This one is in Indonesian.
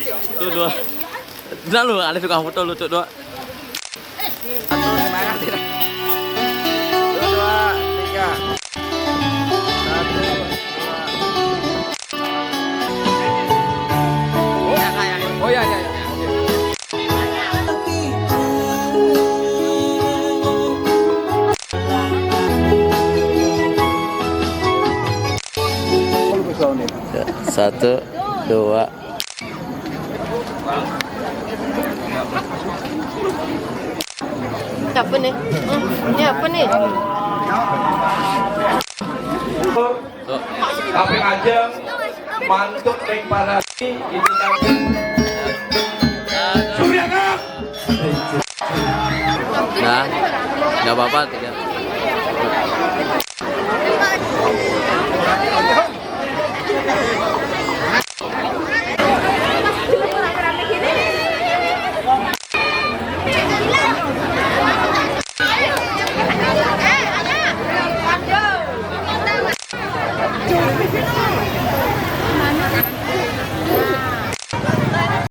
Tuh dua. Nah lu ada tukang foto lu tuh dua. Satu semangat tidak. Dua, tiga. Satu, dua. Oh ya ya ya. Satu, dua. Apa nih? Ini apa nih? Tapi aja mantuk ring parasi itu nanti. Surya Kak. Nah, nggak apa-apa tiga.